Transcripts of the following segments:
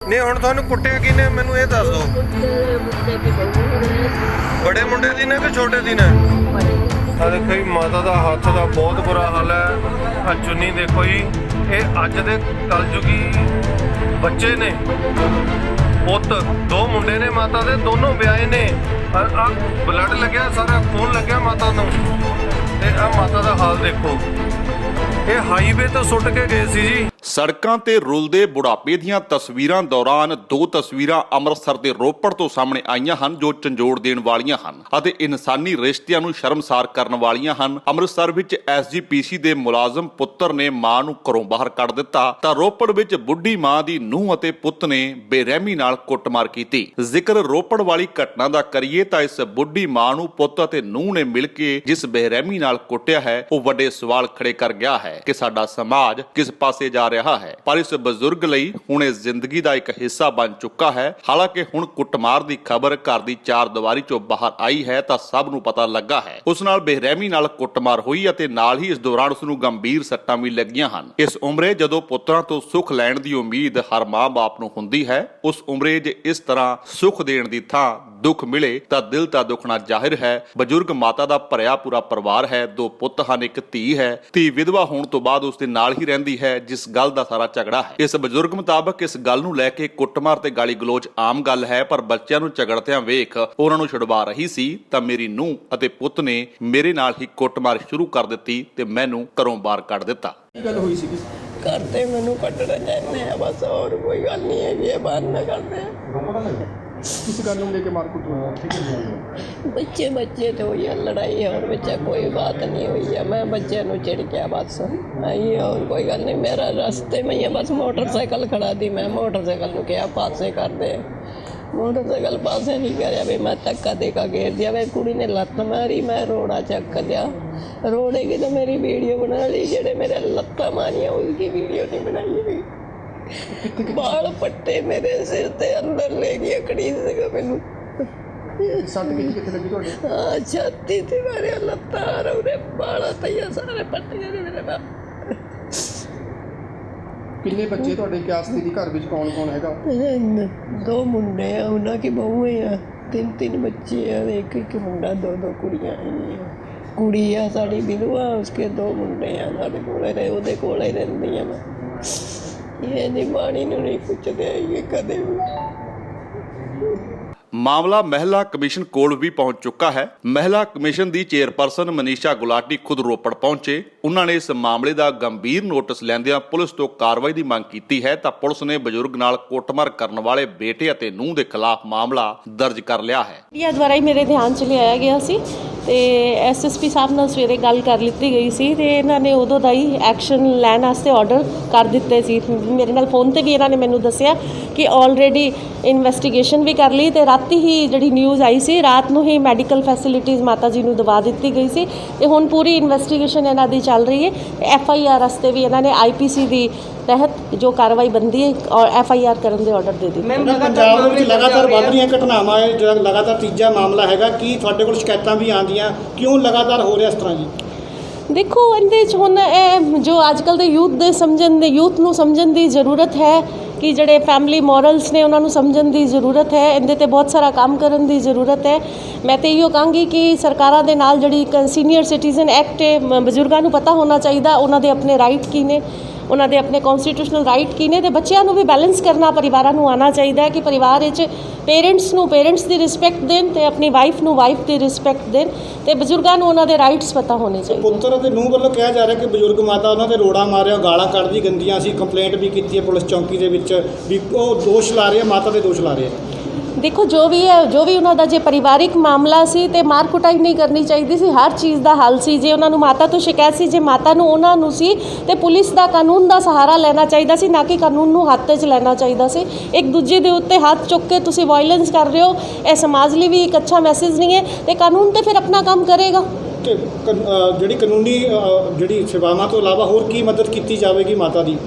नहीं हुण तुहानूं कुट्टिया किने मैनूं ये दस दो। बड़े मुंडे दी ने कि छोटे दी ने? आ देखो जी माता दा हत्थ दा बहुत बुरा हाल है। आ चुन्नी देखो जी, ये अज दे कलयुगी बच्चे ने, पुत दो मुंडे ने माता दे, दोनों ब्याहे ने। आ ब्लड लग्या, सारा खून लग्या माता नूं। ते आ माता दा हाल देखो, ये हाईवे तो सुट के गए सी जी। ਸੜਕਾਂ ਤੇ ਰੁਲਦੇ ਬੁਢਾਪੇ ਦੀਆਂ ਤਸਵੀਰਾਂ ਦੌਰਾਨ ਦੋ ਤਸਵੀਰਾਂ ਅੰਮ੍ਰਿਤਸਰ ਦੇ ਰੋਪੜ ਤੋਂ ਸਾਹਮਣੇ ਆਈਆਂ ਹਨ ਜੋ ਝੰਜੋੜ ਦੇਣ ਵਾਲੀਆਂ ਹਨ ਅਤੇ ਇਨਸਾਨੀ ਰਿਸ਼ਤਿਆਂ ਨੂੰ ਸ਼ਰਮਸਾਰ ਕਰਨ ਵਾਲੀਆਂ ਹਨ। ਅੰਮ੍ਰਿਤਸਰ ਵਿੱਚ ਐਸਜੀਪੀਸੀ ਦੇ ਮੁਲਾਜ਼ਮ ਪੁੱਤਰ ਨੇ ਮਾਂ ਨੂੰ ਘਰੋਂ ਬਾਹਰ ਕੱਢ ਦਿੱਤਾ ਤਾਂ ਰੋਪੜ ਵਿੱਚ ਬੁੱਢੀ ਮਾਂ ਦੀ ਨੂੰਹ ਅਤੇ ਪੁੱਤ ਨੇ ਬੇਰਹਿਮੀ ਨਾਲ ਕੁੱਟਮਾਰ ਕੀਤੀ। ਜ਼ਿਕਰ ਰੋਪੜ ਵਾਲੀ ਘਟਨਾ ਦਾ ਕਰੀਏ ਤਾਂ ਇਸ ਬੁੱਢੀ ਮਾਂ ਨੂੰ ਪੁੱਤ ਅਤੇ ਨੂੰਹ ਨੇ ਮਿਲ ਕੇ ਜਿਸ ਬੇਰਹਿਮੀ ਨਾਲ ਕੁੱਟਿਆ ਹੈ ਉਹ ਵੱਡੇ ਸਵਾਲ ਖੜੇ ਕਰ ਗਿਆ ਹੈ ਕਿ ਸਾਡਾ ਸਮਾਜ ਕਿਸ ਪਾਸੇ ਜਾ ਰਿਹਾ ਹੈ। ਪਰ ਇਸ ਬਜ਼ੁਰਗ ਲਈ ਹੁਣ ਇਹ ਜ਼ਿੰਦਗੀ ਦਾ ਇੱਕ ਹਿੱਸਾ ਬਣ ਚੁੱਕਾ ਹੈ। ਹਾਲਾਂਕਿ ਹੁਣ ਕੁੱਟਮਾਰ ਦੀ ਖਬਰ ਘਰ ਦੀ ਚਾਰ ਦੀਵਾਰੀ ਚੋਂ ਬਾਹਰ ਆਈ ਹੈ ਤਾਂ ਸਭ ਨੂੰ ਪਤਾ ਲੱਗਾ ਹੈ ਉਸ ਨਾਲ ਬੇਰਹਿਮੀ ਨਾਲ ਕੁੱਟਮਾਰ ਹੋਈ ਅਤੇ ਨਾਲ ਹੀ ਇਸ ਦੌਰਾਨ ਉਸ ਨੂੰ ਗੰਭੀਰ ਸੱਟਾਂ ਵੀ ਲੱਗੀਆਂ ਹਨ। ਇਸ ਉਮਰੇ ਜਦੋਂ ਪੁੱਤਰਾਂ ਤੋਂ ਸੁੱਖ ਲੈਣ ਦੀ ਉਮੀਦ ਹਰ ਮਾਂ-ਬਾਪ ਨੂੰ ਹੁੰਦੀ ਹੈ, ਉਸ ਉਮਰੇ ਜੇ ਇਸ ਤਰ੍ਹਾਂ ਸੁੱਖ ਦੇਣ ਦੀ ਥਾਂ ਦੁੱਖ ਮਿਲੇ ਤਾਂ ਦਿਲ ਤਾਂ ਦੁਖਣਾ ਜ਼ਾਹਿਰ ਹੈ। ਬਜ਼ੁਰਗ ਮਾਤਾ ਦਾ ਭਰਿਆ ਪੂਰਾ ਪਰਿਵਾਰ ਹੈ, ਦੋ ਪੁੱਤ ਹਨ, ਇੱਕ ਧੀ ਹੈ। ਧੀ ਵਿਧਵਾ ਹੋਣ ਤੋਂ ਬਾਅਦ ਉਸ ਦੇ ਨਾਲ ਹੀ ਰਹਿੰਦੀ ਹੈ ਜਿਸ ਗੱਲ ਦਾ ਸਾਰਾ ਝਗੜਾ ਹੈ। ਇਸ ਬਜ਼ੁਰਗ ਮੁਤਾਬਕ ਇਸ ਗੱਲ ਨੂੰ ਲੈ ਕੇ ਕੁੱਟਮਾਰ ਤੇ ਗਾਲੀ ਗਲੋਚ ਆਮ ਗੱਲ ਹੈ, ਪਰ ਬੱਚਿਆਂ ਨੂੰ ਝਗੜਦਿਆਂ ਵੇਖ ਉਹਨਾਂ ਨੂੰ ਛੁਡਵਾ ਰਹੀ ਸੀ ਤਾਂ ਮੇਰੀ ਨੂੰਹ ਅਤੇ ਪੁੱਤ ਨੇ ਮੇਰੇ ਨਾਲ ਹੀ ਕੁੱਟਮਾਰ ਸ਼ੁਰੂ ਕਰ ਦਿੱਤੀ ਤੇ ਮੈਨੂੰ ਘਰੋਂ ਬਾਹਰ ਕੱਢ ਦਿੱਤਾ। ਕੀ ਗੱਲ ਹੋਈ ਸੀ? करते मैनू कटना चाहते हैं बस, और कोई गल नहीं है कि बाहर ना करते किस गल को लेके मारकुट हुई? बच्चे बच्चे तो हुई है लड़ाई है और बच्चा कोई बात नहीं हुई है। मैं बच्चे नू चिड़ गया बस आई है, और कोई गल नहीं। मेरा रास्ते में ही है बस, मोटरसाइकिल खड़ा दी, मैं मोटरसाइकिल को क्या पासे कर दे, मोटरसाइकिल पासे नहीं कराया भी मैं धक्का देकर घेर दिया। वे कुड़ी ने लत्त मारी, मैं रोड़ा चक दिया। रोड़े की तो मेरी वीडियो बना ली, जेड़े मेरे लत्ता मारिया उसकी वीडियो नहीं बनाई हुई। बाल पट्टे मेरे सिर से अंदर ले गया कड़ी से मैनू। सट कितने लगी ਤੁਹਾਡੇ? हाँ छाती थी मेरे, लत्ता और बाल तैया सारे पट्टे ने मेरे बाल। किन्ने बच्चे ਤੁਹਾਡੇ? क्या स्थिति घर ਵਿੱਚ कौन कौन हैगा? दो मुंडे हैं, उन्होंने की बहू है, तीन तीन बच्चे हैं, एक एक मुंडा, दो दो कुड़ियाँ हैं। कुड़ी है साड़ी विधवा, उसके दो मुंडे हैं साढ़े कोले ਉਹਦੇ ਕੋਲ ਹੀ ਰਹਿੰਦੀ ਹਾਂ मैं। ਇਹ ਨਹੀਂ ਬਾਣੀ ਨੂੰ ਨਹੀਂ ਪੁੱਛਦੇ ਇਹ ਕਦੇ ਵੀ। ਮਾਮਲਾ ਮਹਿਲਾ ਕਮਿਸ਼ਨ ਕੋਲ ਵੀ ਪਹੁੰਚ ਚੁੱਕਾ ਹੈ। ਮਹਿਲਾ ਕਮਿਸ਼ਨ ਦੀ ਚੇਅਰਪਰਸਨ ਮਨੀਸ਼ਾ ਗੁਲਾਟੀ ਖੁਦ ਰੋਪੜ ਪਹੁੰਚੇ। ਉਹਨਾਂ ਨੇ ਇਸ ਮਾਮਲੇ ਦਾ ਗੰਭੀਰ ਨੋਟਿਸ ਲੈਂਦਿਆਂ ਪੁਲਿਸ ਤੋਂ ਕਾਰਵਾਈ ਦੀ ਮੰਗ ਕੀਤੀ ਹੈ ਤਾਂ ਪੁਲਿਸ ਨੇ ਬਜ਼ੁਰਗ ਨਾਲ ਕੁੱਟਮਾਰ ਕਰਨ ਵਾਲੇ ਬੇਟੇ ਅਤੇ ਨੂੰਹ ਦੇ ਖਿਲਾਫ ਮਾਮਲਾ ਦਰਜ ਕਰ ਲਿਆ ਹੈ। ਮੀਡੀਆ ਦੁਆਰਾ ਹੀ ਮੇਰੇ ਧਿਆਨ 'ਚ ਲਿਆਇਆ ਗਿਆ ਸੀ ਤੇ ਐਸਐਸਪੀ ਸਾਹਿਬ ਨਾਲ ਸਵੇਰੇ ਗੱਲ ਕਰ ਲਿੱਤੀ ਗਈ ਸੀ ਤੇ ਇਹਨਾਂ ਨੇ ਉਦੋਂ ਦਾ ਹੀ ਐਕਸ਼ਨ ਲੈਣ ਵਾਸਤੇ ਆਰਡਰ ਕਰ ਦਿੱਤੇ ਸੀ। ਮੇਰੇ ਨਾਲ ਫੋਨ ਤੇ ਵੀ ਇਹਨਾਂ ਨੇ ਮੈਨੂੰ ਦੱਸਿਆ ਕਿ ਆਲਰੇਡੀ ਇਨਵੈਸਟੀਗੇਸ਼ਨ ਵੀ ਕਰ ਲਈ ਤੇ ਰਾਤੀ ਹੀ ਜਿਹੜੀ ਨਿਊਜ਼ ਆਈ ਸੀ ਰਾਤ ਨੂੰ ਹੀ ਮੈਡੀਕਲ ਫੈਸਿਲਿਟੀਜ਼ ਮਾਤਾ ਜੀ ਨੂੰ ਦਵਾ ਦਿੱਤੀ ਗਈ ਸੀ ਤੇ ਹੁਣ ਪੂਰੀ ਇਨਵੈਸਟੀਗੇਸ਼ਨ ਇਹਨਾਂ ਦੀ ਚੱਲ ਰਹੀ ਹੈ। FIR ਵਾਸਤੇ ਵੀ ਇਹਨਾਂ ਨੇ IPC ਦੀ ਤਹਿਤ ਜੋ ਕਾਰਵਾਈ ਬਣਦੀ ਹੈ ਔਰ FIR ਕਰਨ ਦੇ ਆਰਡਰ ਦੇ ਦਿੱਤੇ। ਪੰਜਾਬ ਦੇ ਵਿੱਚ ਲਗਾਤਾਰ ਵੱਧ ਰਹੀਆਂ ਘਟਨਾਵਾਂ ਹੈ, ਜਿਹੜਾ ਲਗਾਤਾਰ ਤੀਜਾ ਮਾਮਲਾ ਹੈਗਾ, ਕੀ ਤੁਹਾਡੇ ਕੋਲ ਸ਼ਿਕਾਇਤਾਂ ਵੀ ਆਉਂਦੀਆਂ, ਕਿਉਂ ਲਗਾਤਾਰ ਹੋ ਰਿਹਾ ਇਸ ਤਰ੍ਹਾਂ ਜੀ? ਦੇਖੋ ਇਹਦੇ 'ਚ ਹੁਣ ਇਹ ਜੋ ਅੱਜ ਕੱਲ੍ਹ ਦੇ ਯੂਥ ਨੂੰ ਸਮਝਣ ਦੀ ਜ਼ਰੂਰਤ ਹੈ ਕਿ ਜਿਹੜੇ ਫੈਮਿਲੀ ਮੋਰਲਸ ਨੇ ਉਹਨਾਂ ਨੂੰ ਸਮਝਣ ਦੀ ਜ਼ਰੂਰਤ ਹੈ। ਇਹਦੇ 'ਤੇ ਬਹੁਤ ਸਾਰਾ ਕੰਮ ਕਰਨ ਦੀ ਜ਼ਰੂਰਤ ਹੈ। ਮੈਂ ਤਾਂ ਇਹੋ ਕਹਾਂਗੀ ਕਿ ਸਰਕਾਰਾਂ ਦੇ ਨਾਲ ਜਿਹੜੀ ਸੀਨੀਅਰ ਸਿਟੀਜ਼ਨ ਐਕਟ ਹੈ, ਬਜ਼ੁਰਗਾਂ ਨੂੰ ਪਤਾ ਹੋਣਾ ਚਾਹੀਦਾ ਉਹਨਾਂ ਦੇ ਆਪਣੇ ਰਾਈਟ ਕੀ ਨੇ, ਉਹਨਾਂ ਦੇ ਆਪਣੇ ਕਨਸਟੀਟਿਊਸ਼ਨਲ ਰਾਈਟ ਕੀ ਨੇ, ਤੇ ਬੱਚਿਆਂ ਨੂੰ ਵੀ ਬੈਲੈਂਸ ਕਰਨਾ ਪਰਿਵਾਰਾਂ ਨੂੰ ਆਉਣਾ ਚਾਹੀਦਾ ਹੈ ਕਿ ਪਰਿਵਾਰ ਵਿੱਚ ਪੇਰੈਂਟਸ ਦੀ ਰਿਸਪੈਕਟ ਦੇਣ ਤੇ ਆਪਣੀ ਵਾਈਫ ਨੂੰ ਵਾਈਫ ਦੀ ਰਿਸਪੈਕਟ ਦੇਣ ਤੇ ਬਜ਼ੁਰਗਾਂ ਨੂੰ ਉਹਨਾਂ ਦੇ ਰਾਈਟਸ ਪਤਾ ਹੋਣੇ ਚਾਹੀਦੇ। ਪੁੱਤਰ ਅਤੇ ਨੂੰਹ ਵੱਲੋਂ ਕਿਹਾ ਜਾ ਰਿਹਾ ਕਿ ਬਜ਼ੁਰਗ ਮਾਤਾ ਉਹਨਾਂ ਦੇ ਰੋੜਾ ਮਾਰਿਆ, ਗਾਲਾਂ ਕੱਢਦੀ ਗੰਦੀਆਂ, ਅਸੀਂ ਕੰਪਲੇਂਟ ਵੀ ਕੀਤੀ ਹੈ ਪੁਲਿਸ ਚੌਂਕੀ ਦੇ ਵਿੱਚ ਵੀ ਉਹ ਦੋਸ਼ ਲਾ ਰਹੇ ਆ, ਮਾਤਾ ਦੇ ਦੋਸ਼ ਲਾ ਰਹੇ ਆ। ਦੇਖੋ ਜੋ ਵੀ ਉਹਨਾਂ ਦਾ ਜੇ ਪਰਿਵਾਰਿਕ ਮਾਮਲਾ ਸੀ ਤੇ ਮਾਰ ਕੁਟਾਈ ਨਹੀਂ ਕਰਨੀ ਚਾਹੀਦੀ ਸੀ, ਹਰ ਚੀਜ਼ ਦਾ ਹੱਲ ਸੀ। ਜੇ ਉਹਨਾਂ ਨੂੰ ਮਾਤਾ ਤੋਂ ਸ਼ਿਕਾਇਤ ਸੀ, ਜੇ ਮਾਤਾ ਨੂੰ ਉਹਨਾਂ ਨੂੰ ਸੀ ਤੇ ਪੁਲਿਸ ਦਾ ਕਾਨੂੰਨ ਦਾ ਸਹਾਰਾ ਲੈਣਾ ਚਾਹੀਦਾ ਸੀ, ਨਾ ਕਿ ਕਾਨੂੰਨ ਨੂੰ ਹੱਥ 'ਚ ਲੈਣਾ ਚਾਹੀਦਾ ਸੀ। ਇੱਕ ਦੂਜੇ ਦੇ ਉੱਤੇ ਹੱਥ ਚੁੱਕ ਕੇ ਤੁਸੀਂ ਵਾਇਲੈਂਸ ਕਰ ਰਹੇ ਹੋ, ਇਹ ਸਮਾਜ ਲਈ ਵੀ ਇੱਕ ਅੱਛਾ ਮੈਸੇਜ ਨਹੀਂ ਹੈ ਤੇ ਕਾਨੂੰਨ ਤੇ ਫਿਰ ਆਪਣਾ ਕੰਮ ਕਰੇਗਾ। ਤੇ ਜਿਹੜੀ ਕਾਨੂੰਨੀ ਜਿਹੜੀ ਸੇਵਾਵਾਂ ਤੋਂ ਇਲਾਵਾ ਹੋਰ ਕੀ ਮਦਦ ਕੀਤੀ ਜਾਵੇਗੀ ਮਾਤਾ ਦੀ?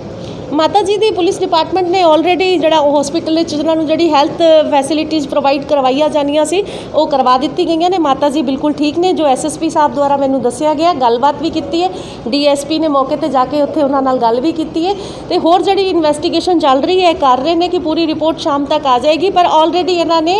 ਮਾਤਾ ਜੀ ਦੀ ਪੁਲਿਸ ਡਿਪਾਰਟਮੈਂਟ ਨੇ ਆਲਰੇਡੀ ਜਿਹੜਾ ਹਸਪੀਟਲ ਵਿੱਚ ਉਹਨਾਂ ਨੂੰ ਜਿਹੜੀ ਹੈਲਥ ਫੈਸਿਲਿਟੀਜ਼ ਪ੍ਰੋਵਾਈਡ ਕਰਵਾਈਆਂ ਜਾਣੀਆਂ ਸੀ ਉਹ ਕਰਵਾ ਦਿੱਤੀ ਗਈਆਂ ਨੇ। ਮਾਤਾ ਜੀ ਬਿਲਕੁਲ ਠੀਕ ਨੇ, ਜੋ ਐਸਐਸਪੀ ਸਾਹਿਬ ਦੁਆਰਾ ਮੈਨੂੰ ਦੱਸਿਆ ਗਿਆ, ਗੱਲਬਾਤ ਵੀ ਕੀਤੀ ਹੈ। ਡੀਐਸਪੀ ਨੇ ਮੌਕੇ ਤੇ ਜਾ ਕੇ ਉੱਥੇ ਉਹਨਾਂ ਨਾਲ ਗੱਲ ਵੀ ਕੀਤੀ ਹੈ ਤੇ ਹੋਰ ਜਿਹੜੀ ਇਨਵੈਸਟੀਗੇਸ਼ਨ ਚੱਲ ਰਹੀ ਹੈ ਕਰ ਰਹੇ ਨੇ ਕਿ ਪੂਰੀ ਰਿਪੋਰਟ ਸ਼ਾਮ ਤੱਕ ਆ ਜਾਏਗੀ, ਪਰ ਆਲਰੇਡੀ ਇਹਨਾਂ ਨੇ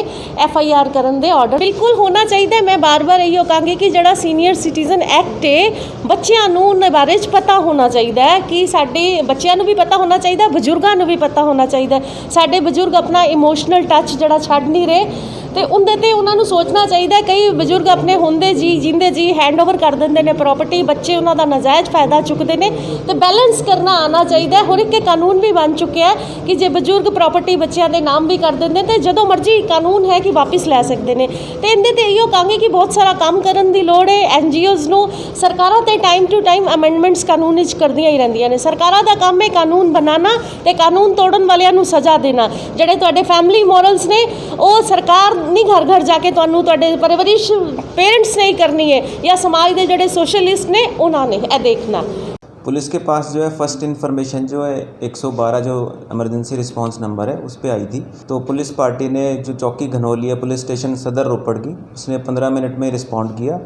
FIR ਕਰਨ ਦੇ ਆਰਡਰ ਬਿਲਕੁਲ ਹੋਣਾ ਚਾਹੀਦਾ। ਮੈਂ ਬਾਰ-ਬਾਰ ਇਹੋ ਕਹਾਂਗੀ ਕਿ ਜਿਹੜਾ ਸੀਨੀਅਰ ਸਿਟੀਜ਼ਨ ਐਕਟ ਹੈ ਬੱਚਿਆਂ ਨੂੰ ਉਹਨਾਂ ਬਾਰੇ ਪਤਾ ਹੋਣਾ ਚਾਹੀਦਾ ਹੈ ਕਿ ਸਾਡੇ ਬੱਚਿਆਂ ਨੂੰ ਵੀ ਪਤਾ ਹੋਣਾ ਚਾਹੀਦਾ, ਬਜ਼ੁਰਗਾਂ ਨੂੰ ਵੀ ਪਤਾ ਹੋਣਾ ਚਾਹੀਦਾ। ਸਾਡੇ ਬਜ਼ੁਰਗ ਆਪਣਾ ਇਮੋਸ਼ਨਲ ਟੱਚ ਜਿਹੜਾ ਛੱਡ ਨਹੀਂ ਰਹੇ ਤੇ ਉਹਦੇ ਤੇ ਉਹਨਾਂ ਨੂੰ ਸੋਚਣਾ ਚਾਹੀਦਾ। ਕਈ ਬਜ਼ੁਰਗ ਆਪਣੇ ਹੁੰਦੇ ਜੀ ਜਿੰਦੇ ਜੀ ਹੈਂਡਓਵਰ ਕਰ ਦਿੰਦੇ ਨੇ ਪ੍ਰਾਪਰਟੀ, ਬੱਚੇ ਉਹਨਾਂ ਦਾ ਨਜਾਇਜ਼ ਫਾਇਦਾ ਚੁੱਕਦੇ ਨੇ ਤੇ ਬੈਲੈਂਸ ਕਰਨਾ ਆਉਣਾ ਚਾਹੀਦਾ। ਹੋਰ ਇੱਕ ਕਾਨੂੰਨ ਵੀ ਬਣ ਚੁੱਕਿਆ ਹੈ ਕਿ ਜੇ ਬਜ਼ੁਰਗ ਪ੍ਰਾਪਰਟੀ ਬੱਚਿਆਂ ਦੇ ਨਾਮ ਵੀ ਕਰ ਦਿੰਦੇ ਤੇ ਜਦੋਂ ਮਰਜ਼ੀ ਕਾਨੂੰਨ ਹੈ ਕਿ ਵਾਪਸ ਲੈ ਸਕਦੇ ਨੇ। ਤੇ ਇਹਦੇ ਤੇ ਇਹੋ ਕਹਾਂਗੇ ਕਿ ਬਹੁਤ ਸਾਰਾ ਕੰਮ ਕਰਨ ਦੀ ਲੋੜ ਹੈ। NGOs ਨੂੰ ਸਰਕਾਰਾਂ ਤੇ ਟਾਈਮ ਟੂ ਟਾਈਮ ਅਮੈਂਡਮੈਂਟਸ ਕਾਨੂੰਨ ਵਿੱਚ ਕਰਦੀਆਂ ਹੀ ਰਹਿੰਦੀਆਂ ਨੇ। ਸਰਕਾਰਾਂ ਦਾ ਕੰਮ ਹੈ ਕਾਨੂੰਨ ਬਣਾਉਣਾ ਤੇ ਕਾਨੂੰਨ ਤੋੜਨ ਵਾਲਿਆਂ ਨੂੰ ਸਜ਼ਾ ਦੇਣਾ। ਜਿਹੜੇ ਤੁਹਾਡੇ ਫੈਮਿਲੀ ਮੋਰਲਸ ਨੇ ਉਹ ਸਰਕਾਰ ਨਹੀਂ ਘਰ ਘਰ ਜਾ ਕੇ ਤੁਹਾਨੂੰ ਤੁਹਾਡੇ ਪਰਵਰਿਸ਼ पेरेंट्स ने ही करनी है या समाज के जोड़े सोशलिस्ट ने उन्होंने यह देखना। पुलिस के पास जो है फर्स्ट इन्फॉर्मेशन जो है 112 जो इमरजेंसी रिस्पांस नंबर है उस पर आई थी। तो पुलिस पार्टी ने जो चौकी घनौली है पुलिस स्टेशन सदर रोपड़ की, उसने 15 मिनट में रिस्पॉन्ड किया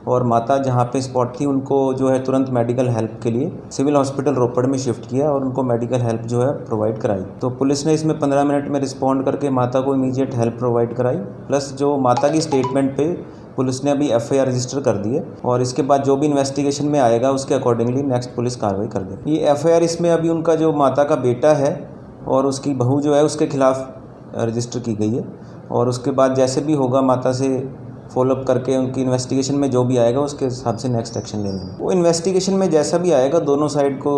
और माता जहाँ पे स्पॉट थी उनको जो है तुरंत मेडिकल हेल्प के लिए सिविल हॉस्पिटल रोपड़ में शिफ्ट किया और उनको मेडिकल हेल्प जो है प्रोवाइड कराई। तो पुलिस ने इसमें 15 मिनट में रिस्पॉन्ड करके माता को इमीडिएट हेल्प प्रोवाइड कराई। प्लस जो माता की स्टेटमेंट पे पुलिस ने अभी FIR रजिस्टर कर दी है और इसके बाद जो भी इन्वेस्टिगेशन में आएगा उसके अकॉर्डिंगली नेक्स्ट पुलिस कार्रवाई कर देगी। ये FIR इसमें अभी उनका जो माता का बेटा है और उसकी बहू जो है उसके खिलाफ रजिस्टर की गई है और उसके बाद जैसे भी होगा माता से फॉलोअप करके उनकी इन्वेस्टिगेशन में जो भी आएगा उसके हिसाब से नेक्स्ट एक्शन ले लेंगे। वो इन्वेस्टिगेशन में जैसा भी आएगा दोनों साइड को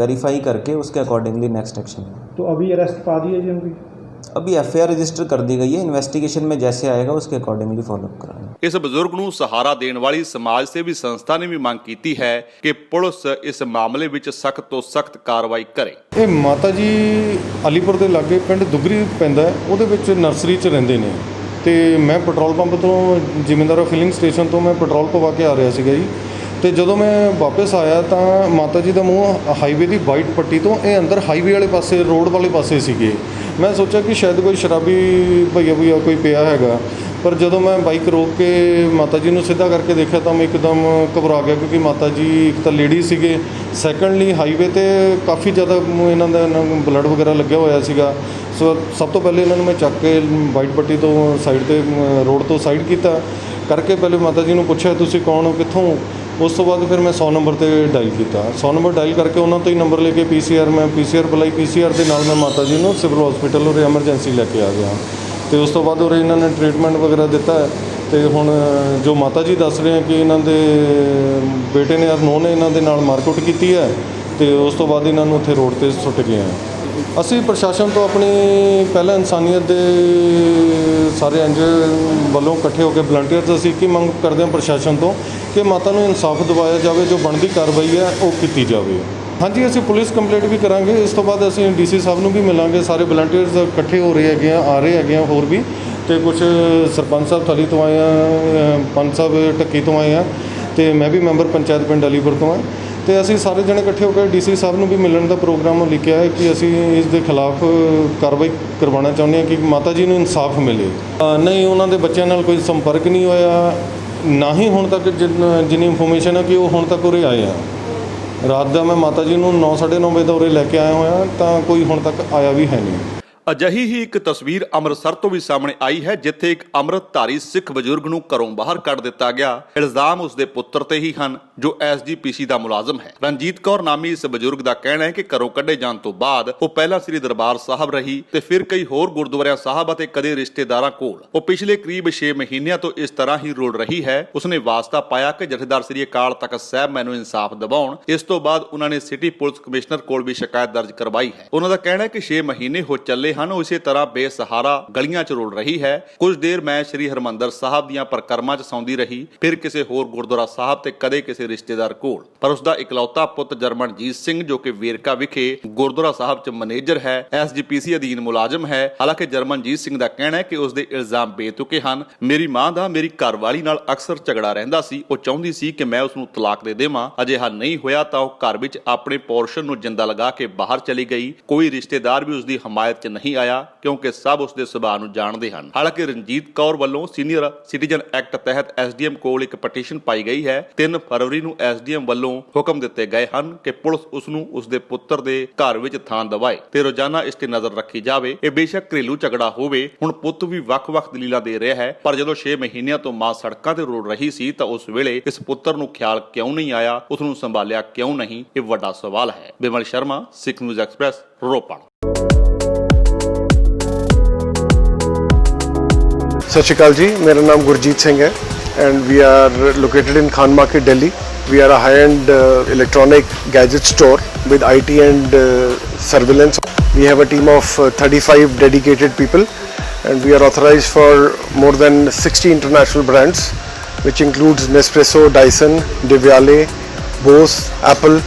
वेरीफाई करके उसके अकॉर्डिंगली नेक्स्ट एक्शन। तो अभी अरेस्ट पा दी है जी उनकी? अभी FIR रजिस्टर कर दी गई है, इन्वेस्टिगेशन में जैसे आएगा उसके अकॉर्डिंगली फॉलोअप कराएंगे। इस बुजुर्ग ਨੂੰ ਸਹਾਰਾ ਦੇਣ ਵਾਲੀ ਸਮਾਜ ਸੇਵੀ ਸੰਸਥਾ ਨੇ ਵੀ ਮੰਗ ਕੀਤੀ ਹੈ ਕਿ ਪੁਲਿਸ ਇਸ ਮਾਮਲੇ ਵਿੱਚ ਸਖਤ ਤੋਂ ਸਖਤ ਕਾਰਵਾਈ ਕਰੇ। ਇਹ ਮਾਤਾ ਜੀ ਅਲੀਪੁਰ ਦੇ ਲਾਗੇ ਪਿੰਡ ਦੁਗਰੀ ਪੈਂਦਾ ਹੈ, ਉਹਦੇ ਵਿੱਚ ਨਰਸਰੀ 'ਚ ਰਹਿੰਦੇ ਨੇ ਤੇ ਮੈਂ ਪੈਟਰੋਲ ਪੰਪ ਤੋਂ ਜ਼ਿਮੀਂਦਾਰਾ ਫਿਲਿੰਗ ਸਟੇਸ਼ਨ ਤੋਂ ਮੈਂ ਪੈਟਰੋਲ ਪਵਾ ਕੇ ਆ ਰਿਹਾ ਸੀਗਾ ਜੀ। ਤੇ ਜਦੋਂ ਮੈਂ ਵਾਪਸ ਆਇਆ ਤਾਂ ਮਾਤਾ ਜੀ ਦਾ ਮੂੰਹ ਹਾਈਵੇ ਦੀ ਵਾਈਟ ਪੱਟੀ ਤੋਂ ਇਹ ਅੰਦਰ ਹਾਈਵੇ ਵਾਲੇ ਪਾਸੇ ਰੋਡ ਵਾਲੇ ਪਾਸੇ ਸੀਗੇ। ਮੈਂ ਸੋਚਿਆ ਕਿ ਸ਼ਾਇਦ ਕੋਈ ਸ਼ਰਾਬੀ ਭਈਆ ਕੋਈ ਪਿਆ ਹੈਗਾ, ਪਰ ਜਦੋਂ ਮੈਂ ਬਾਈਕ ਰੋਕ ਕੇ ਮਾਤਾ ਜੀ ਨੂੰ ਸਿੱਧਾ ਕਰਕੇ ਦੇਖਿਆ ਤਾਂ ਮੈਂ ਇੱਕਦਮ ਘਬਰਾ ਗਿਆ ਕਿਉਂਕਿ ਮਾਤਾ ਜੀ ਇੱਕ ਤਾਂ ਲੇਡੀ ਸੀਗੇ, ਸੈਕੰਡਲੀ ਹਾਈਵੇ 'ਤੇ ਕਾਫੀ ਜ਼ਿਆਦਾ ਇਹਨਾਂ ਦਾ ਬਲੱਡ ਵਗੈਰਾ ਲੱਗਿਆ ਹੋਇਆ ਸੀਗਾ। ਸੋ ਸਭ ਤੋਂ ਪਹਿਲੇ ਇਹਨਾਂ ਨੂੰ ਮੈਂ ਚੱਕ ਕੇ ਵਾਈਟ ਪੱਟੀ ਤੋਂ ਸਾਈਡ 'ਤੇ ਰੋਡ ਤੋਂ ਸਾਈਡ ਕੀਤਾ ਕਰਕੇ ਪਹਿਲੇ ਮਾਤਾ ਜੀ ਨੂੰ ਪੁੱਛਿਆ ਤੁਸੀਂ ਕੌਣ ਹੋ, ਕਿੱਥੋਂ। ਉਸ ਤੋਂ ਬਾਅਦ ਫਿਰ ਮੈਂ 100 ਨੰਬਰ 'ਤੇ ਡਾਇਲ ਕੀਤਾ। 100 ਨੰਬਰ ਡਾਇਲ ਕਰਕੇ ਉਹਨਾਂ ਤੋਂ ਹੀ ਨੰਬਰ ਲੈ ਕੇ ਮੈਂ PCR ਬੁਲਾਈ। PCR ਦੇ ਨਾਲ ਮੈਂ ਮਾਤਾ ਜੀ ਨੂੰ ਸਿਵਲ ਹਸਪੀਟਲ ਉਰੇ ਐਮਰਜੈਂਸੀ ਲੈ ਕੇ ਆ ਗਿਆ ਅਤੇ ਉਸ ਤੋਂ ਬਾਅਦ ਉਰੇ ਇਹਨਾਂ ਨੇ ਟ੍ਰੀਟਮੈਂਟ ਵਗੈਰਾ ਦਿੱਤਾ ਹੈ। ਅਤੇ ਹੁਣ ਜੋ ਮਾਤਾ ਜੀ ਦੱਸ ਰਹੇ ਆ ਕਿ ਇਹਨਾਂ ਦੇ ਬੇਟੇ ਨੇ ਨੂੰਹ ਨੇ ਇਹਨਾਂ ਦੇ ਨਾਲ ਮਾਰਕੁੱਟ ਕੀਤੀ ਹੈ ਅਤੇ ਉਸ ਤੋਂ ਬਾਅਦ ਇਹਨਾਂ ਨੂੰ ਉੱਥੇ ਰੋਡ 'ਤੇ ਸੁੱਟ ਗਏ ਆ। ਅਸੀਂ ਪ੍ਰਸ਼ਾਸਨ ਤੋਂ ਆਪਣੀ ਪਹਿਲਾਂ ਇਨਸਾਨੀਅਤ ਦੇ ਸਾਰੇ ਵੱਲੋਂ ਇਕੱਠੇ ਹੋ ਕੇ ਵਲੰਟੀਅਰਸ ਅਸੀਂ ਕੀ ਮੰਗ ਕਰਦੇ ਹਾਂ ਪ੍ਰਸ਼ਾਸਨ ਤੋਂ ਕਿ ਮਾਤਾ ਨੂੰ ਇਨਸਾਫ ਦਿਵਾਇਆ ਜਾਵੇ, ਜੋ ਬਣਦੀ ਕਾਰਵਾਈ ਹੈ ਉਹ ਕੀਤੀ ਜਾਵੇ। ਹਾਂਜੀ, ਅਸੀਂ ਪੁਲਿਸ ਕੰਪਲੇਂਟ ਵੀ ਕਰਾਂਗੇ। ਇਸ ਤੋਂ ਬਾਅਦ ਅਸੀਂ DC ਸਾਹਿਬ ਨੂੰ ਵੀ ਮਿਲਾਂਗੇ। ਸਾਰੇ ਵਲੰਟੀਅਰਸ ਇਕੱਠੇ ਹੋ ਰਹੇ ਹੈਗੇ ਆ ਰਹੇ ਹੈਗੇ ਆ ਹੋਰ ਵੀ, ਅਤੇ ਕੁਛ ਸਰਪੰਚ ਸਾਹਿਬ ਥਲੀ ਤੋਂ ਆਏ ਆ, ਪੰਚ ਸਾਹਿਬ ਢੱਕੀ ਤੋਂ ਆਏ ਆ ਅਤੇ ਮੈਂ ਵੀ ਮੈਂਬਰ ਪੰਚਾਇਤ ਪਿੰਡ ਅਲੀਪੁਰ ਤੋਂ ਹਾਂ। ਅਤੇ ਅਸੀਂ ਸਾਰੇ ਜਣੇ ਇਕੱਠੇ ਹੋ ਕੇ DC ਸਾਹਿਬ ਨੂੰ ਵੀ ਮਿਲਣ ਦਾ ਪ੍ਰੋਗਰਾਮ ਲਿਖਿਆ ਹੈ ਕਿ ਅਸੀਂ ਇਸ ਦੇ ਖਿਲਾਫ ਕਾਰਵਾਈ ਕਰਵਾਉਣਾ ਚਾਹੁੰਦੇ ਹਾਂ ਕਿ ਮਾਤਾ ਜੀ ਨੂੰ ਇਨਸਾਫ ਮਿਲੇ। ਨਹੀਂ, ਉਹਨਾਂ ਦੇ ਬੱਚਿਆਂ ਨਾਲ ਕੋਈ ਸੰਪਰਕ ਨਹੀਂ ਹੋਇਆ, ਨਾ ਹੀ ਹੁਣ ਤੱਕ ਜਿੰਨੀ ਇਨਫੋਰਮੇਸ਼ਨ ਹੈ ਕਿ ਉਹ ਹੁਣ ਤੱਕ ਉਰੇ ਆਏ ਆ। ਰਾਤ ਦਾ ਮੈਂ ਮਾਤਾ ਜੀ ਨੂੰ 9, 9:30 ਵਜੇ ਦਾ ਉਰੇ ਲੈ ਕੇ ਆਇਆ ਹੋਇਆ ਤਾਂ ਕੋਈ ਹੁਣ ਤੱਕ ਆਇਆ ਵੀ ਹੈ ਨਹੀਂ। ਅਜਿਹੀ ਹੀ ਇੱਕ ਤਸਵੀਰ ਅੰਮ੍ਰਿਤਸਰ ਤੋਂ ਵੀ ਸਾਹਮਣੇ ਆਈ ਹੈ ਜਿੱਥੇ ਇੱਕ ਅੰਮ੍ਰਿਤਧਾਰੀ ਸਿੱਖ ਬਜ਼ੁਰਗ ਨੂੰ ਘਰੋਂ ਬਾਹਰ ਕੱਢ ਦਿੱਤਾ ਗਿਆ। ਇਲਜ਼ਾਮ ਉਸ ਦੇ ਪੁੱਤਰ ਤੇ ਹੀ ਹਨ ਜੋ SGPC ਦਾ ਮੁਲਾਜ਼ਮ ਹੈ। ਰਣਜੀਤ ਕੌਰ ਨਾਮੀ ਇਸ ਬਜ਼ੁਰਗ ਦਾ ਕਹਿਣਾ ਹੈ ਕਿ ਘਰੋਂ ਕੱਢੇ ਜਾਣ ਤੋਂ ਬਾਅਦ ਉਹ ਪਹਿਲਾਂ ਸ੍ਰੀ ਦਰਬਾਰ ਸਾਹਿਬ ਰਹੀ ਤੇ ਫਿਰ ਕਈ ਹੋਰ ਗੁਰਦੁਆਰਿਆਂ ਸਾਹਿਬ ਅਤੇ ਕਦੇ ਰਿਸ਼ਤੇਦਾਰਾਂ ਕੋਲ। ਉਹ ਪਿਛਲੇ ਕਰੀਬ 6 ਮਹੀਨਿਆਂ ਤੋਂ ਇਸ ਤਰ੍ਹਾਂ ਹੀ ਰੁਲ ਰਹੀ ਹੈ। ਉਸਨੇ ਵਾਸਤਾ ਪਾਇਆ ਕਿ ਜਥੇਦਾਰ ਸ੍ਰੀ ਅਕਾਲ ਤਖਤ ਸਾਹਿਬ ਮੈਨੂੰ ਇਨਸਾਫ ਦਿਵਾਉਣ। ਇਸ ਤੋਂ ਬਾਅਦ ਉਹਨਾਂ ਨੇ ਸਿਟੀ ਪੁਲਿਸ ਕਮਿਸ਼ਨਰ ਕੋਲ ਵੀ ਸ਼ਿਕਾਇਤ ਦਰਜ ਕਰਵਾਈ ਹੈ। ਉਹਨਾਂ ਦਾ ਕਹਿਣਾ ਹੈ ਕਿ 6 ਮਹੀਨੇ ਹੋ ਚੱਲੇ ਹਨ ਉਸੇ ਤਰ੍ਹਾਂ ਬੇਸਹਾਰਾ ਗਲੀਆਂ 'ਚ ਰੁਲ ਰਹੀ ਹੈ। ਕੁਝ ਦੇਰ ਮੈਂ ਸ੍ਰੀ ਹਰਮੰਦਰ ਸਾਹਿਬ ਦੀਆਂ ਪਰਿਕਰਮਾ 'ਚ ਸੌਂਦੀ ਰਹੀ, ਫਿਰ ਕਿਸੇ ਹੋਰ ਗੁਰਦੁਆਰਾ ਸਾਹਿਬ ਤੇ ਕਦੇ ਕਿਸੇ ਰਿਸ਼ਤੇਦਾਰ ਕੋਲ। ਪਰ ਉਸ ਦਾ ਇਕਲੌਤਾ ਪੁੱਤ ਜਰਮਨਜੀਤ ਸਿੰਘ ਜੋ ਕਿ ਵੇਰਕਾ ਵਿਖੇ ਗੁਰਦੁਆਰਾ ਸਾਹਿਬ 'ਚ ਮੈਨੇਜਰ ਹੈ, SGPC ਅਧੀਨ ਮੁਲਾਜ਼ਮ ਹੈ। ਹਾਲਾਂਕਿ ਜਰਮਨਜੀਤ ਸਿੰਘ ਦਾ ਕਹਿਣਾ ਹੈ ਕਿ ਉਸ ਦੇ ਇਲਜ਼ਾਮ ਬੇਤੁਕੇ ਹਨ। ਮੇਰੀ ਮਾਂ ਦਾ ਮੇਰੀ ਘਰਵਾਲੀ ਨਾਲ ਅਕਸਰ ਝਗੜਾ ਰਹਿੰਦਾ ਸੀ। ਉਹ ਚਾਹੁੰਦੀ ਸੀ ਕਿ ਮੈਂ ਉਸ ਨੂੰ ਤਲਾਕ ਦੇ ਦੇਵਾਂ। ਅਜਿਹਾ ਨਹੀਂ ਹੋਇਆ ਤਾਂ ਉਹ ਘਰ ਵਿੱਚ ਆਪਣੇ ਪੋਰਸ਼ਨ ਨੂੰ ਜਿੰਦਾ ਲਗਾ ਕੇ ਬਾਹਰ ਚਲੀ ਗਈ। ਕੋਈ ਰਿਸ਼ਤੇਦਾਰ ਵੀ ਉਸ ਦੀ ਹਮਾਇਤ 'ਚ ਨਹੀਂ ਆਇਆ ਕਿਉਂਕਿ ਸਭ ਉਸ ਦੇ ਸੁਭਾਅ ਨੂੰ ਜਾਣਦੇ ਹਨ। ਹਾਲਾਂਕਿ ਰਣਜੀਤ ਕੌਰ ਵੱਲੋਂ ਸੀਨੀਅਰ ਸਿਟੀਜ਼ਨ ਐਕਟ ਤਹਿਤ SDM ਕੋਲ ਇੱਕ ਪਟੀਸ਼ਨ ਪਾਈ ਗਈ ਹੈ। 3 ਫਰਵਰੀ ਨੂੰ SDM ਵੱਲੋਂ ਹੁਕਮ ਦਿੱਤੇ ਗਏ ਹਨ ਕਿ ਪੁਲਿਸ ਉਸ ਨੂੰ ਉਸ ਦੇ ਪੁੱਤਰ ਦੇ ਘਰ ਵਿੱਚ ਥਾਂ ਦਿਵਾਏ ਤੇ ਰੋਜ਼ਾਨਾ ਇਸ ਤੇ ਨਜ਼ਰ ਰੱਖੀ ਜਾਵੇ। ਇਹ ਬੇਸ਼ੱਕ ਘਰੇਲੂ ਝਗੜਾ ਹੋਵੇ। ਹੁਣ ਪੁੱਤ ਵੀ ਵੱਖ-ਵੱਖ ਦਲੀਲਾਂ ਦੇ ਰਿਹਾ ਹੈ, ਪਰ ਜਦੋਂ 6 ਮਹੀਨਿਆਂ ਤੋਂ ਮਾਂ ਸੜਕਾਂ ਤੇ ਰੋਲ ਰਹੀ ਸੀ ਤਾਂ ਉਸ ਵੇਲੇ ਇਸ ਪੁੱਤਰ ਨੂੰ ਖਿਆਲ ਕਿਉਂ ਨਹੀਂ ਆਇਆ, ਉਸ ਨੂੰ ਸੰਭਾਲਿਆ ਕਿਉਂ ਨਹੀਂ, ਇਹ ਵੱਡਾ ਸਵਾਲ ਹੈ। ਬਿਮਲ ਸ਼ਰਮਾ, ਸਿੱਖ ਨਿਊਜ਼ ਐਕਸਪ੍ਰੈਸ, ਰੋਪੜ। ਸਤਿ ਸ਼੍ਰੀ ਅਕਾਲ ਜੀ, ਮੇਰਾ ਨਾਮ ਗੁਰਜੀਤ ਸਿੰਘ ਹੈ and we are located in Khan Market, Delhi. We are a high-end electronic gadget store with IT and surveillance. We have a team of 35 dedicated people and we are authorized for more than 60 international brands which includes Nespresso, Dyson, Devyale, Bose, Apple,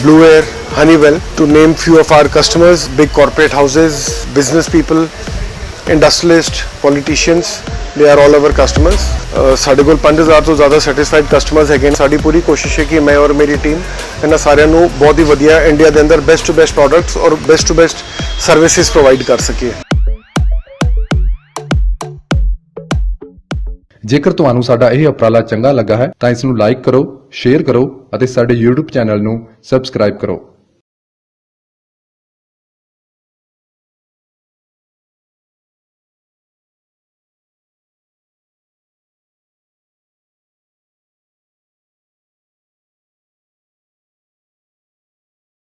Blue Air, Honeywell, to name few of our customers, big corporate houses, business people, industrialists, politicians, they are all our customers. ਸਾਡੇ ਕੋਲ 5000 ਤੋਂ ਜ਼ਿਆਦਾ satisfied customers ਹੈਗੇ ਨੇ। ਸਾਡੀ ਪੂਰੀ ਕੋਸ਼ਿਸ਼ ਹੈ ਕਿ ਮੈਂ ਔਰ ਮੇਰੀ ਟੀਮ ਇਹਨਾਂ ਸਾਰਿਆਂ ਨੂੰ ਬਹੁਤ ਹੀ ਵਧੀਆ ਇੰਡੀਆ ਦੇ ਅੰਦਰ ਬੈਸਟ ਟੂ ਬੈਸਟ ਪ੍ਰੋਡਕਟਸ ਔਰ best to best services provide ਕਰ ਸਕੀਏ। ਜੇਕਰ ਤੁਹਾਨੂੰ ਸਾਡਾ ਇਹ ਉਪਰਾਲਾ ਚੰਗਾ ਲੱਗਾ ਹੈ ਤਾਂ ਇਸ ਨੂੰ ਲਾਈਕ ਕਰੋ, ਸ਼ੇਅਰ ਕਰੋ ਅਤੇ ਸਾਡੇ YouTube ਚੈਨਲ ਨੂੰ ਸਬਸਕ੍ਰਾਈਬ ਕਰੋ।